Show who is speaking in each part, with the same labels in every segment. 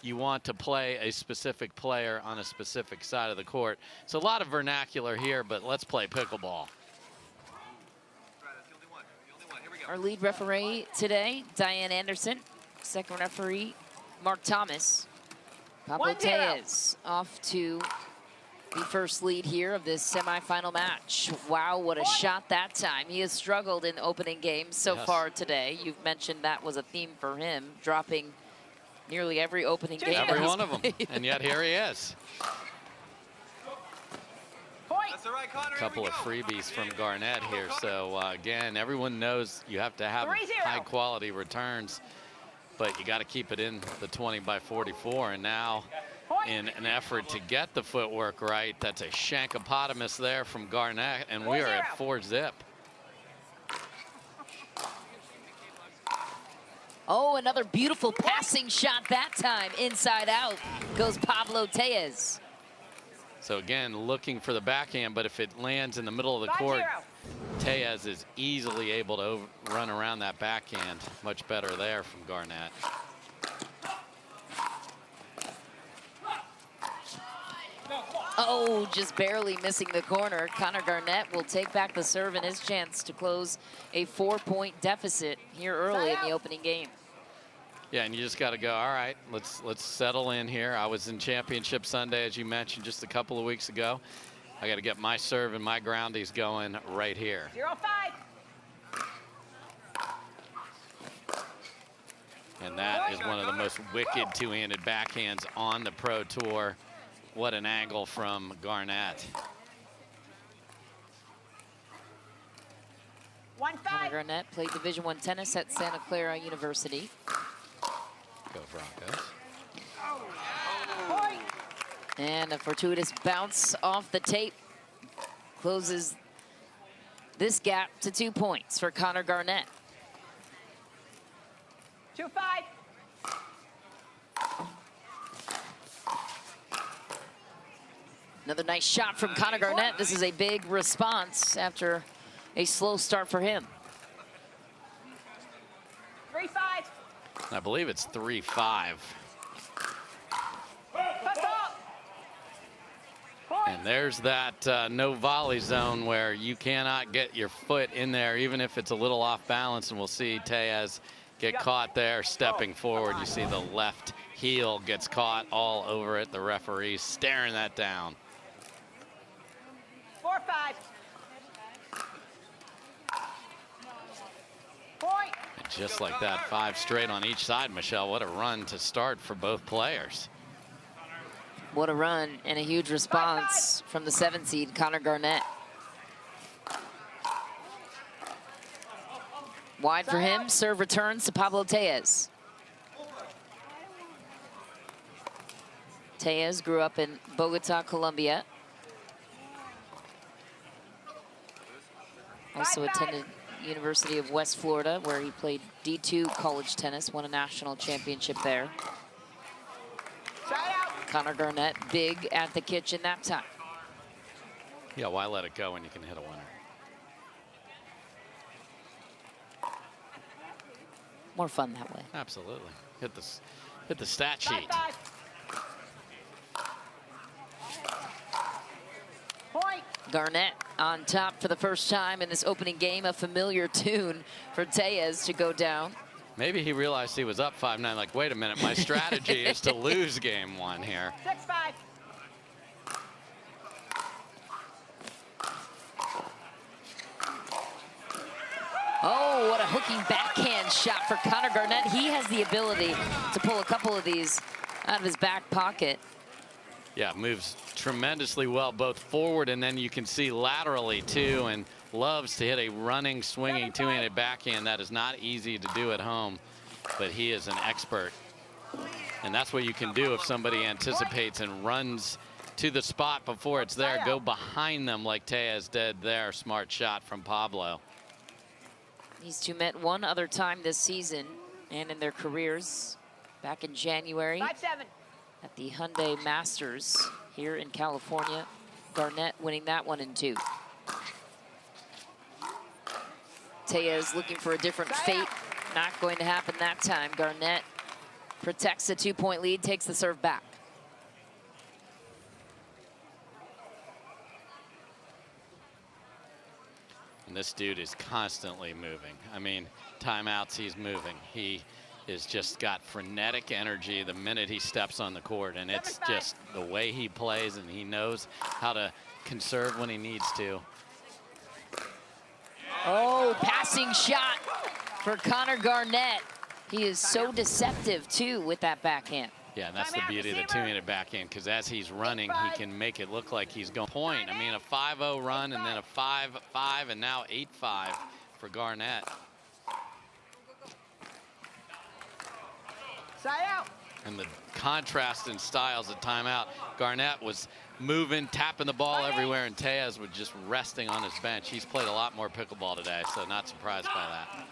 Speaker 1: you want to play a specific player on a specific side of the court. So a lot of vernacular here, but let's play pickleball.
Speaker 2: Our lead referee today, Diane Anderson. Second referee, Mark Thomas. Pablo Tellez off to the first lead here of this semifinal match. Wow, what a shot that time. He has struggled in opening games so far today. You've mentioned that was a theme for him, dropping nearly every opening game.
Speaker 1: Every one of them, and yet here he is. A couple of freebies from Garnett here. So again, everyone knows you have to have high quality returns, but you got to keep it in the 20x44. And now in an effort to get the footwork right, that's a shankopotamus there from Garnett, and we are at 4-zip.
Speaker 2: Oh, another beautiful passing shot that time. Inside out goes Pablo Tellez.
Speaker 1: So again, looking for the backhand, but if it lands in the middle of the court, Tellez is easily able to run around that backhand. Much better there from Garnett.
Speaker 2: Oh, just barely missing the corner. Connor Garnett will take back the serve and his chance to close a 4-point deficit here early in the opening game.
Speaker 1: Yeah, and you just got to go, all right, let's settle in here. I was in Championship Sunday, as you mentioned, just a couple of weeks ago. I got to get my serve and my groundies going right here.
Speaker 3: 0-5.
Speaker 1: And that is one of the most wicked two-handed backhands on the Pro Tour. What an angle from Garnett.
Speaker 3: 1-5.
Speaker 2: Connor Garnett played Division I tennis at Santa Clara University.
Speaker 1: Go Broncos.
Speaker 2: And a fortuitous bounce off the tape closes this gap to 2 points for Connor Garnett.
Speaker 3: 2-5.
Speaker 2: Another nice shot from Connor Garnett. This is a big response after a slow start for him.
Speaker 3: 3-5.
Speaker 1: I believe it's 3-5. And there's that no volley zone where you cannot get your foot in there, even if it's a little off balance. And we'll see Tellez get caught there, stepping forward. You see the left heel gets caught all over it. The referee staring that down.
Speaker 3: 4-5. Point.
Speaker 1: And just like that, 5 straight on each side, Michelle. What a run to start for both players.
Speaker 2: What a run and a huge response from the 7 seed, Connor Garnett. Wide for him, serve returns to Pablo Tellez. Tellez grew up in Bogota, Colombia. Also attended University of West Florida, where he played D2 college tennis, won a national championship there. Connor Garnett, big at the kitchen that time.
Speaker 1: Yeah, why let it go when you can hit a winner?
Speaker 2: More fun that way.
Speaker 1: Absolutely. Hit the stat sheet.
Speaker 3: Point.
Speaker 2: Garnett on top for the first time in this opening game. A familiar tune for Tellez to go down.
Speaker 1: Maybe he realized he was up 5-9, like, wait a minute, my strategy is to lose game 1 here.
Speaker 3: 6-5.
Speaker 2: Oh, what a hooking backhand shot for Connor Garnett. He has the ability to pull a couple of these out of his back pocket.
Speaker 1: Yeah, moves tremendously well, both forward and then you can see laterally too, and loves to hit a running, swinging two-handed backhand. That is not easy to do at home, but he is an expert. And that's what you can do if somebody anticipates and runs to the spot before it's there. Go behind them like Tellez did there. Smart shot from Pablo.
Speaker 2: These two met one other time this season and in their careers back in January
Speaker 3: 5-7.
Speaker 2: at the Hyundai Masters here in California. Garnett winning that one in 2. Tellez looking for a different fate. Not going to happen that time. Garnett protects the 2-point lead, takes the serve back.
Speaker 1: And this dude is constantly moving. I mean, timeouts, he's moving. He is just got frenetic energy the minute he steps on the court, and it's just the way he plays, and he knows how to conserve when he needs to.
Speaker 2: Oh, passing shot for Connor Garnett. He is so deceptive, too, with that backhand.
Speaker 1: Yeah, and that's the beauty of the two-handed backhand, because as he's running, he can make it look like he's going point. I mean, a 5-0 run and then a 5-5 and now 8-5 for Garnett.
Speaker 3: Side out.
Speaker 1: And the contrast in styles at timeout. Garnett was moving, tapping the ball everywhere, and Tellez was just resting on his bench. He's played a lot more pickleball today, so not surprised by that.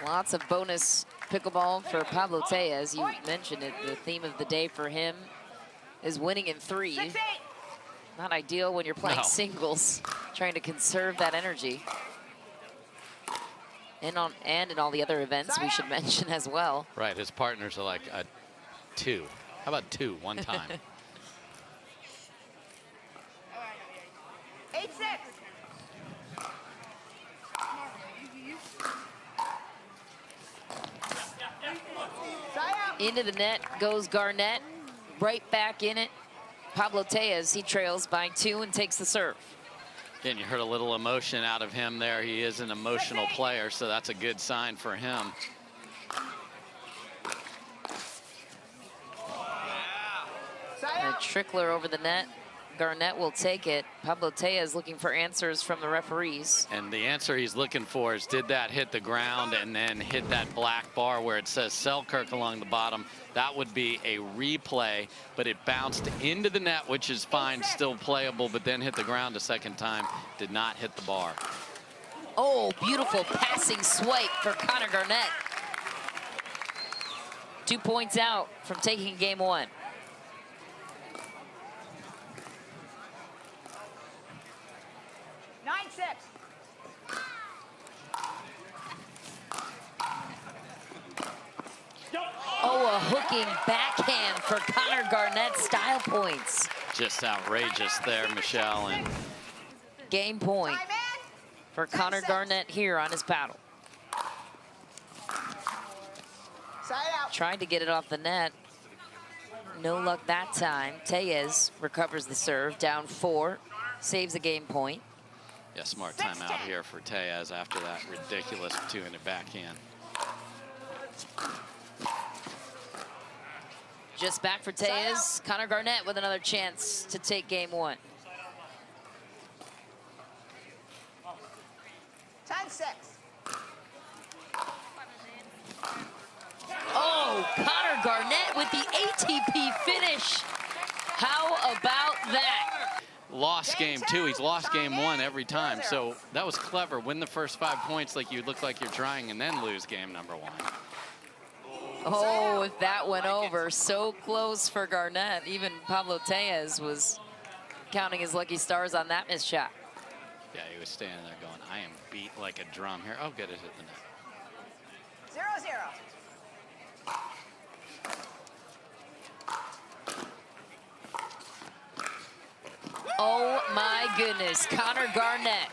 Speaker 2: Lots of bonus pickleball for Pablo Tellez. You mentioned it, the theme of the day for him is winning in 3.
Speaker 3: 6-8.
Speaker 2: Not ideal when you're playing singles, trying to conserve that energy. And in all the other events we should mention as well.
Speaker 1: Right, his partners are like a 2. How about 2 one time?
Speaker 3: 8-6.
Speaker 2: Into the net goes Garnett, right back in it. Pablo Tellez, he trails by 2 and takes the serve.
Speaker 1: Again, you heard a little emotion out of him there. He is an emotional player, so that's a good sign for him.
Speaker 2: And a trickler over the net. Garnett will take it. Pablo Tellez looking for answers from the referees.
Speaker 1: And the answer he's looking for is, did that hit the ground and then hit that black bar where it says Selkirk along the bottom? That would be a replay, but it bounced into the net, which is fine, still playable, but then hit the ground a second time, did not hit the bar.
Speaker 2: Oh, beautiful passing swipe for Connor Garnett. 2 points out from taking game 1. Oh, a hooking backhand for Connor Garnett, style points.
Speaker 1: Just outrageous there, Michelle. And
Speaker 2: game point for Connor Garnett here on his paddle. Tried to get it off the net. No luck that time. Tellez recovers the serve, down 4, saves a game point.
Speaker 1: yeah, smart timeout here for Tellez after that ridiculous two-handed backhand.
Speaker 2: Just back for Tellez. Connor Garnett with another chance to take game 1.
Speaker 3: 10-6.
Speaker 2: Oh, Connor Garnett with the ATP finish. How about that?
Speaker 1: Lost game 2. He's lost game 1 every time. So that was clever. Win the first 5 points like you look like you're trying and then lose game number 1.
Speaker 2: Oh, if that went over. So close for Garnett. Even Pablo Tellez was counting his lucky stars on that missed shot.
Speaker 1: Yeah, he was standing there going, I am beat like a drum here. Oh, good, it hit the net.
Speaker 3: 0-0.
Speaker 2: Oh my goodness, Connor Garnett.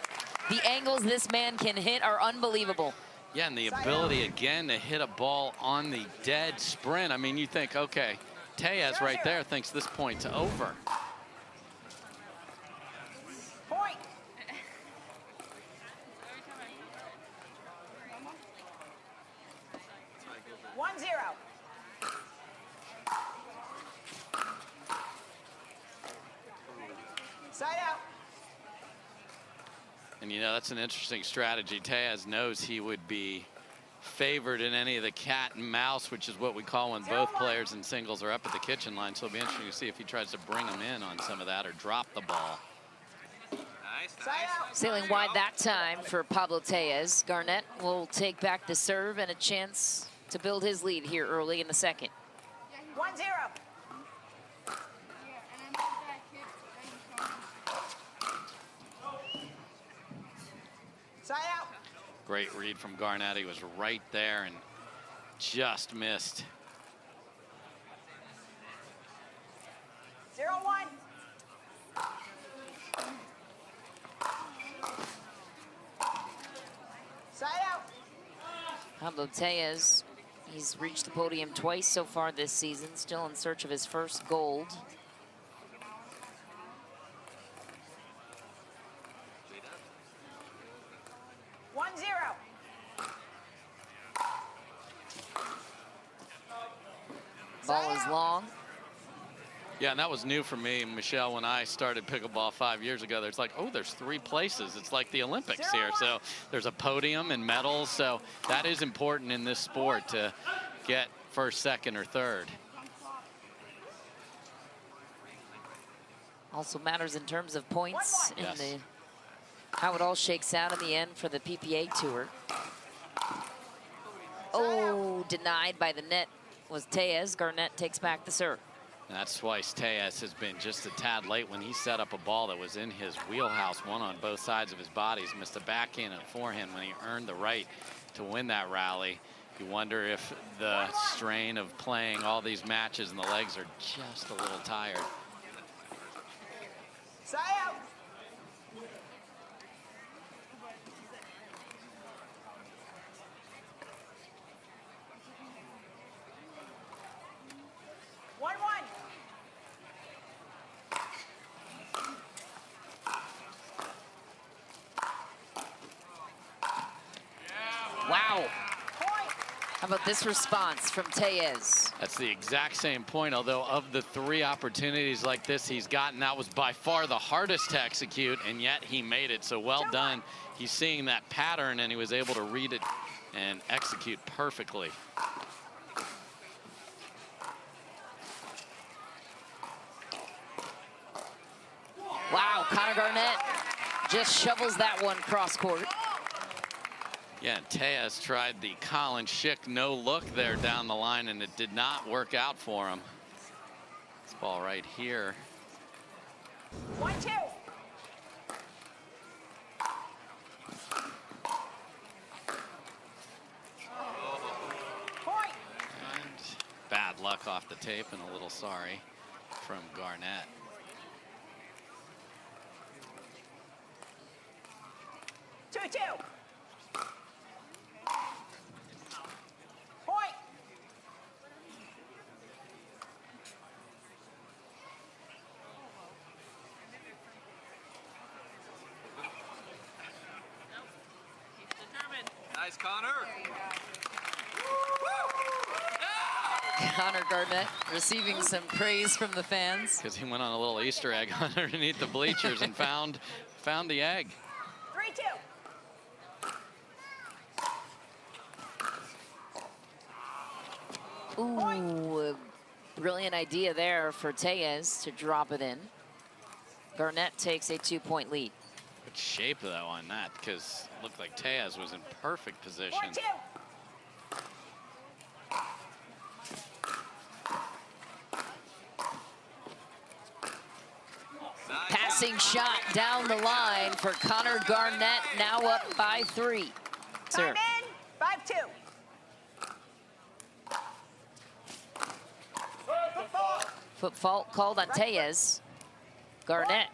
Speaker 2: The angles this man can hit are unbelievable.
Speaker 1: Yeah, and the ability again to hit a ball on the dead sprint. I mean, you think, okay, Tellez right there thinks this point's over.
Speaker 3: Point. One zero. Side out.
Speaker 1: And you know, that's an interesting strategy. Tellez knows he would be favored in any of the cat and mouse, which is what we call when both players in singles are up at the kitchen line. So it'll be interesting to see if he tries to bring them in on some of that or drop the ball.
Speaker 2: Sailing wide that time for Pablo Tellez. Garnett will take back the serve and a chance to build his lead here early in the second.
Speaker 3: 1-0. Side out.
Speaker 1: Great read from Garnett. He was right there and just missed.
Speaker 2: Pablo Tellez, he's reached the podium twice so far this season, still in search of his first gold. Ball is long.
Speaker 1: Yeah, and that was new for me, Michelle, when I started pickleball 5 years ago. There's like, oh, there's 3 places. It's like the Olympics here. So there's a podium and medals. So that is important in this sport to get first, second, or third.
Speaker 2: Also matters in terms of points in
Speaker 1: Yes.
Speaker 2: the how it all shakes out in the end for the PPA Tour. Oh, denied by the net was Tellez. Garnett takes back the serve.
Speaker 1: And that's twice Tellez has been just a tad late when he set up a ball that was in his wheelhouse, one on both sides of his body. He's missed a backhand and a forehand when he earned the right to win that rally. You wonder if the strain of playing all these matches and the legs are just a little tired.
Speaker 3: Side out. One.
Speaker 2: Wow.
Speaker 3: Point.
Speaker 2: How about this response from Tellez?
Speaker 1: That's the exact same point, although of the 3 opportunities like this he's gotten, that was by far the hardest to execute, and yet he made it. So well done. He's seeing that pattern, and he was able to read it and execute perfectly.
Speaker 2: Wow, Connor Garnett just shovels that one cross court.
Speaker 1: Yeah, and Tellez tried the Colin Schick no look there down the line, and it did not work out for him. This ball right here.
Speaker 3: 1-2. Point.
Speaker 1: And bad luck off the tape, and a little sorry from Garnett.
Speaker 3: Two. Point.
Speaker 4: Nice, Connor.
Speaker 2: Connor Garnett receiving some praise from the fans.
Speaker 1: Because he went on a little Easter egg underneath the bleachers and found the egg.
Speaker 3: 3-2.
Speaker 2: Ooh, a brilliant idea there for Tellez to drop it in. Garnett takes a 2-point lead.
Speaker 1: Good shape, though, on that, because it looked like Tellez was in perfect position.
Speaker 3: 4-2.
Speaker 2: Passing shot down the line for Connor Garnett, now up by 3.
Speaker 3: Time in. 5-2.
Speaker 2: Foot fault called on Tellez. Garnett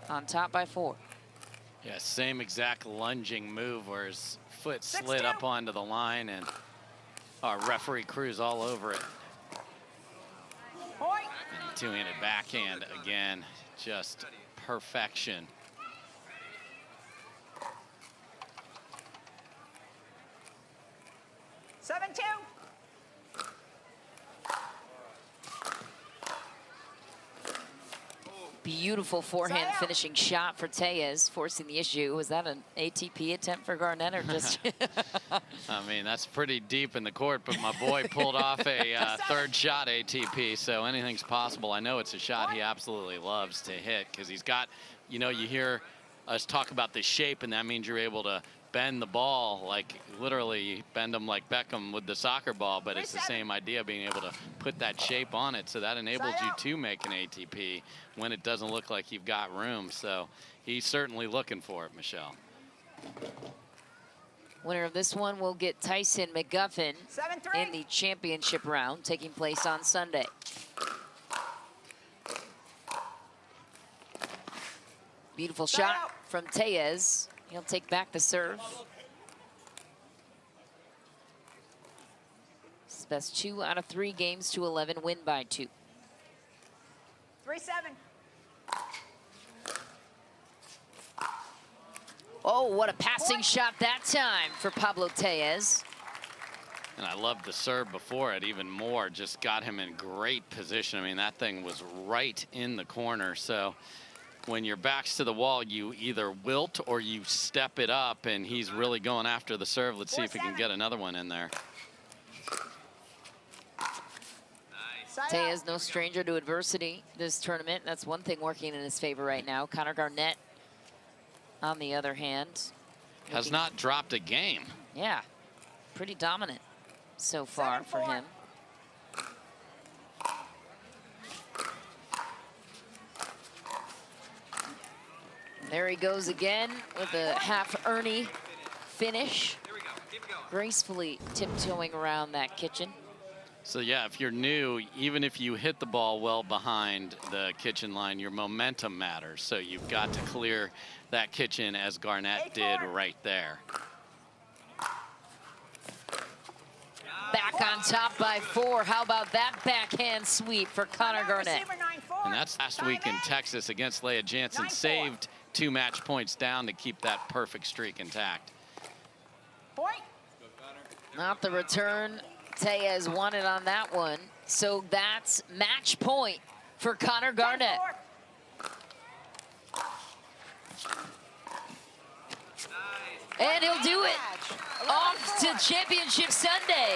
Speaker 2: on top by 4.
Speaker 1: Yeah, same exact lunging move where his foot
Speaker 3: 6-2.
Speaker 1: slid up onto the line, and our referee crews all over it.
Speaker 3: Point.
Speaker 1: And two-handed backhand again, just perfection.
Speaker 3: Seven, 2.
Speaker 2: Beautiful forehand finishing shot for Tellez, forcing the issue. Was that an ATP attempt for Garnett or just?
Speaker 1: I mean, that's pretty deep in the court, but my boy pulled off a third shot ATP, so anything's possible. I know it's a shot he absolutely loves to hit because he's got, you know, you hear us talk about the shape, and that means you're able to bend the ball, like literally you bend them like Beckham with the soccer ball, but it's the same idea, being able to put that shape on it, so that enables you to make an ATP when it doesn't look like you've got room. So he's certainly looking for it, Michelle.
Speaker 2: Winner of this one will get Tyson McGuffin
Speaker 3: 7-3.
Speaker 2: in the championship round taking place on Sunday. Beautiful shot from Tellez. He'll take back the serve. That's 2 out of 3 games to 11, win by 2.
Speaker 3: 3-7.
Speaker 2: Oh, what a passing shot that time for Pablo Tellez.
Speaker 1: And I loved the serve before it even more. Just got him in great position. I mean, that thing was right in the corner. So when your back's to the wall, you either wilt or you step it up, and he's really going after the serve. Let's see if he can get another one in there.
Speaker 2: Tellez, no stranger to adversity this tournament. That's one thing working in his favor right now. Connor Garnett, on the other hand,
Speaker 1: has not dropped a game.
Speaker 2: Yeah, pretty dominant so far for him. There he goes again with a half Ernie finish. Gracefully tiptoeing around that kitchen.
Speaker 1: So yeah, if you're new, even if you hit the ball well behind the kitchen line, your momentum matters. So you've got to clear that kitchen as Garnett did right there.
Speaker 2: Back on top by 4. How about that backhand sweep for Connor Garnett?
Speaker 1: And that's last week in Texas against Leah Jansen. Saved 2 match points down to keep that perfect streak intact.
Speaker 3: Point.
Speaker 2: Not the return. Tellez won it on that one. So that's match point for Connor Garnett. And he'll do it. Off to Championship Sunday.